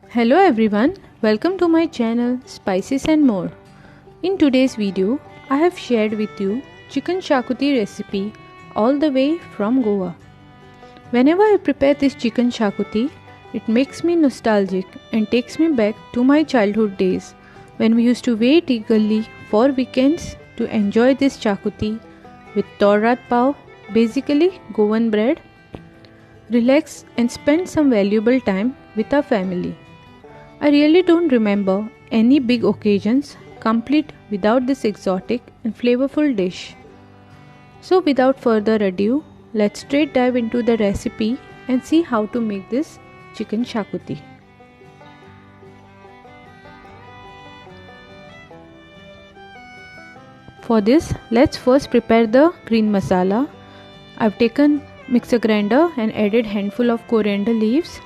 Hello everyone, welcome to my channel Spices and More. In today's video, I have shared with you chicken shakuti recipe all the way from Goa. Whenever I prepare this chicken shakuti, it makes me nostalgic and takes me back to my childhood days when we used to wait eagerly for weekends to enjoy this shakuti with torrat pav, basically Goan bread, relax and spend some valuable time with our family. I really don't remember any big occasions complete without this exotic and flavorful dish. So without further ado, let's straight dive into the recipe and see how to make this chicken shakuti. For this, let's first prepare the green masala. I've taken mixer grinder and added handful of coriander leaves.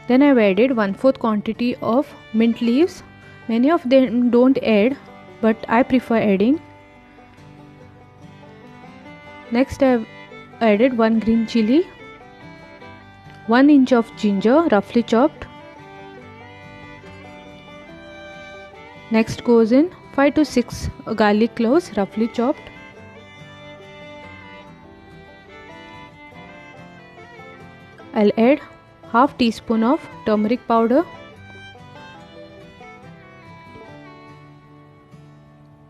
Then I've added 1/4 quantity of mint leaves. Many of them don't add, but I prefer adding. Next I've added 1 green chili, 1 inch of ginger roughly chopped. Next goes in 5 to 6 garlic cloves roughly chopped. I'll add half teaspoon of turmeric powder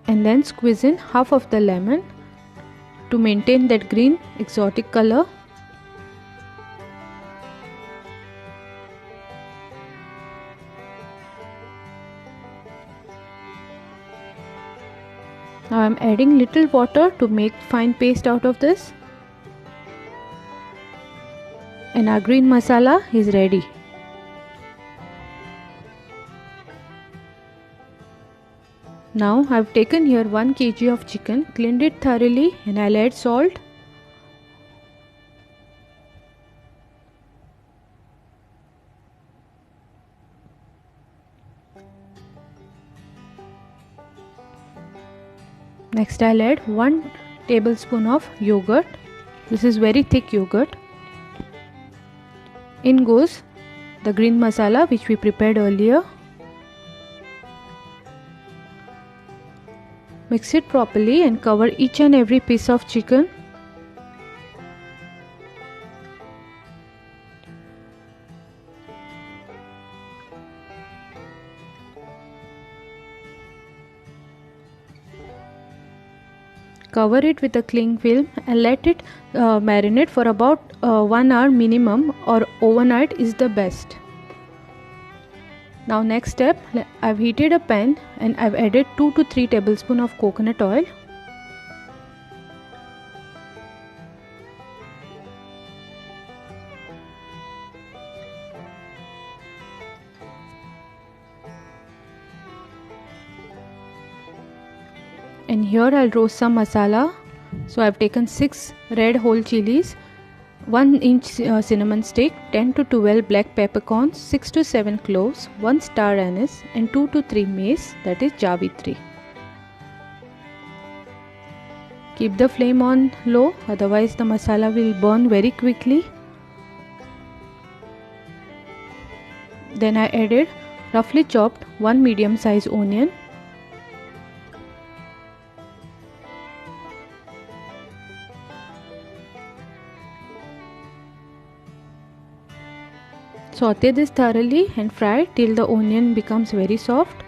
and then squeeze in half of the lemon to maintain that green exotic color. Now I am adding little water to make fine paste out of this. And our green masala is ready. Now I've taken here 1 kg of chicken, cleaned it thoroughly, and I'll add salt, next I'll add 1 tablespoon of yogurt. This is very thick yogurt. In goes the green masala which we prepared earlier. Mix it properly and cover each and every piece of chicken. Cover it with a cling film and let it marinate for about 1 hour minimum, or overnight is the best. Now next step, I've heated a pan and I've added 2 to 3 tablespoons of coconut oil. And here I'll roast some masala. So I've taken 6 red whole chilies, 1 inch cinnamon stick, 10 to 12 black peppercorns, 6 to 7 cloves, 1 star anise and 2 to 3 mace, that is Jawitri. Keep the flame on low, otherwise the masala will burn very quickly. Then I added roughly chopped 1 medium size onion. Saute this thoroughly and fry till the onion becomes very soft.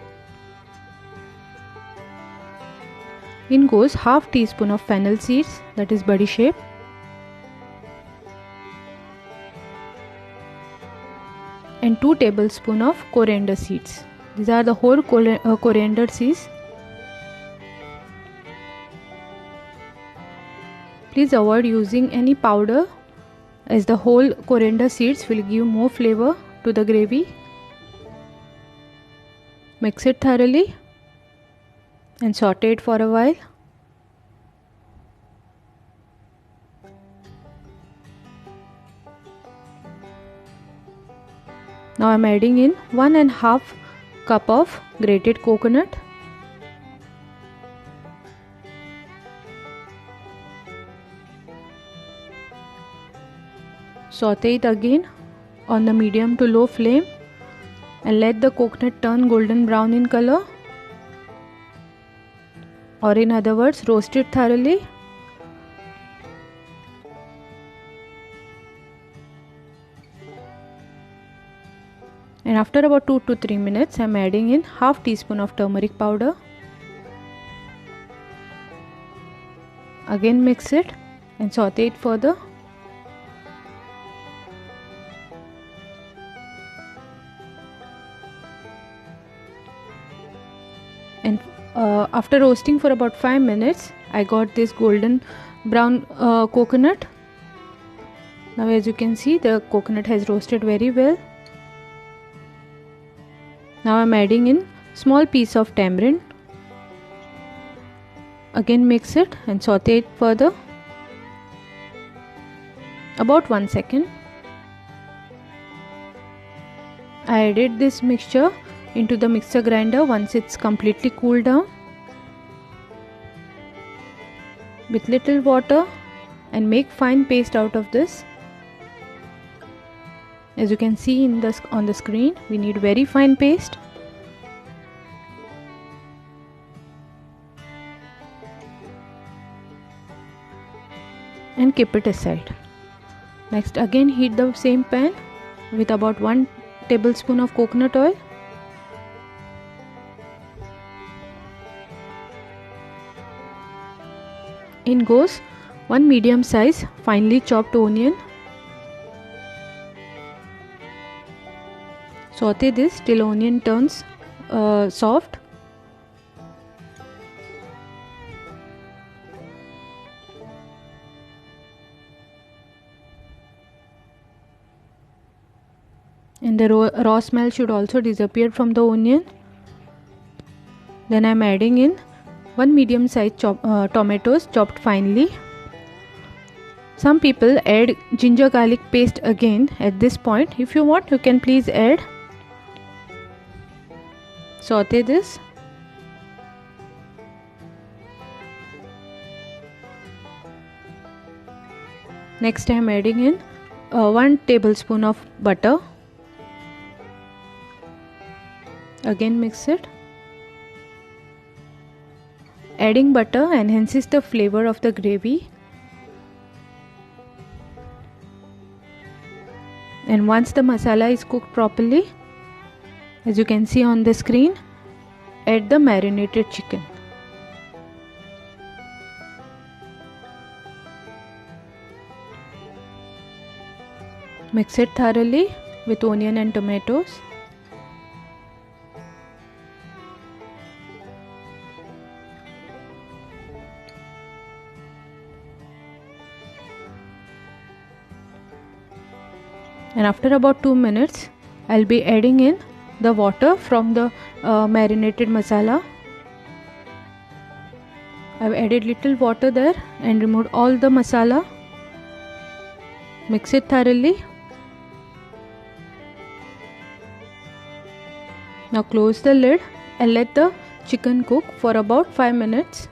In goes half teaspoon of fennel seeds, that is badi shape, and 2 tablespoons of coriander seeds. These are the whole coriander seeds. Please avoid using any powder, as the whole coriander seeds will give more flavor to the gravy. Mix it thoroughly and saute it for a while. Now I am adding in 1.5 cup of grated coconut. Saute it again on the medium to low flame and let the coconut turn golden brown in color, or in other words, roast it thoroughly. And after about 2 to 3 minutes, I am adding in half teaspoon of turmeric powder. Again mix it and saute it further. And after roasting for about 5 minutes, I got this golden brown coconut. Now as you can see, the coconut has roasted very well. Now I am adding in small piece of tamarind. Again mix it and saute it further. About 1 second. I added this mixture into the mixer grinder once it's completely cooled down with little water and make fine paste out of this. As you can see on the screen, we need very fine paste. And keep it aside. Next, again heat the same pan with about 1 tablespoon of coconut oil. In goes 1 medium size finely chopped onion. Saute this till onion turns soft. And the raw smell should also disappear from the onion. Then I am adding in 1 medium sized tomatoes chopped finely. Some people add ginger garlic paste again at this point. If you want, you can please add. Saute this. Next I am adding in 1 tablespoon of butter. Again mix it. Adding butter enhances the flavor of the gravy. And once the masala is cooked properly, as you can see on the screen, add the marinated chicken. Mix it thoroughly with onion and tomatoes. And after about 2 minutes, I'll be adding in the water from the marinated masala. I've added little water there and removed all the masala. Mix it thoroughly. Now close the lid and let the chicken cook for about 5 minutes.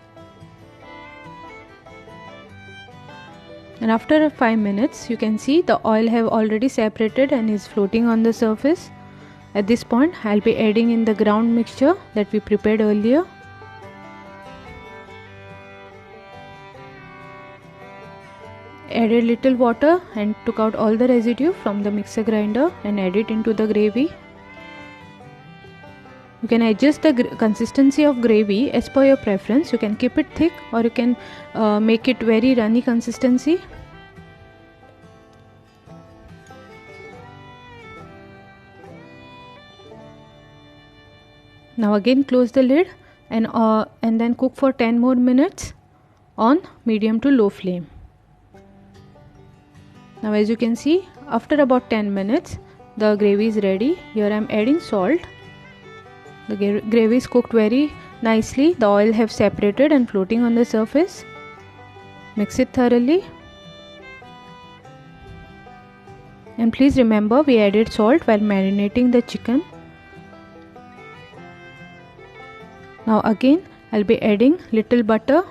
And after 5 minutes, you can see the oil have already separated and is floating on the surface. At this point, I'll be adding in the ground mixture that we prepared earlier. Added little water and took out all the residue from the mixer grinder and add it into the gravy. You can adjust the consistency of gravy as per your preference. You can keep it thick or you can make it very runny consistency. Now again close the lid and then cook for 10 more minutes on medium to low flame. Now as you can see, after about 10 minutes the gravy is ready. Here I am adding salt. The gravy is cooked very nicely. The oil have separated and floating on the surface. Mix it thoroughly. And please remember, we added salt while marinating the chicken. Now again I'll be adding little butter.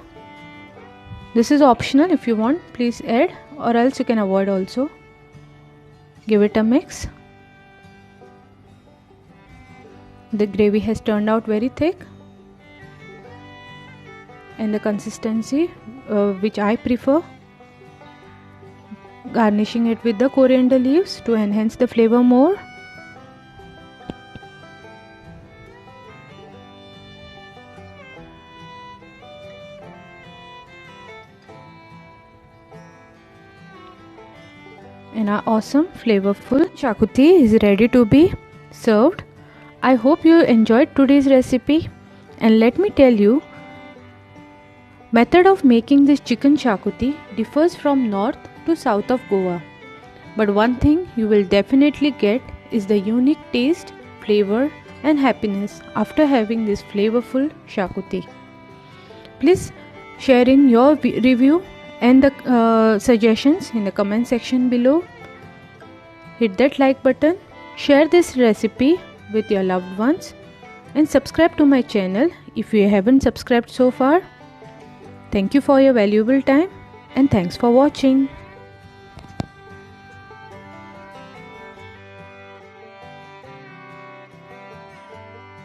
This is optional. If you want, please add, or else you can avoid also. Give it a mix. The gravy has turned out very thick, and the consistency which I prefer. Garnishing it with the coriander leaves to enhance the flavor more. And our awesome flavorful shakuti is ready to be served. I hope you enjoyed today's recipe, and let me tell you, method of making this chicken shakuti differs from north to south of Goa. But one thing you will definitely get is the unique taste, flavor and happiness after having this flavorful shakuti. Please share in your review and the suggestions in the comment section below. Hit that like button, share this recipe with your loved ones, and subscribe to my channel if you haven't subscribed so far. Thank you for your valuable time, and thanks for watching.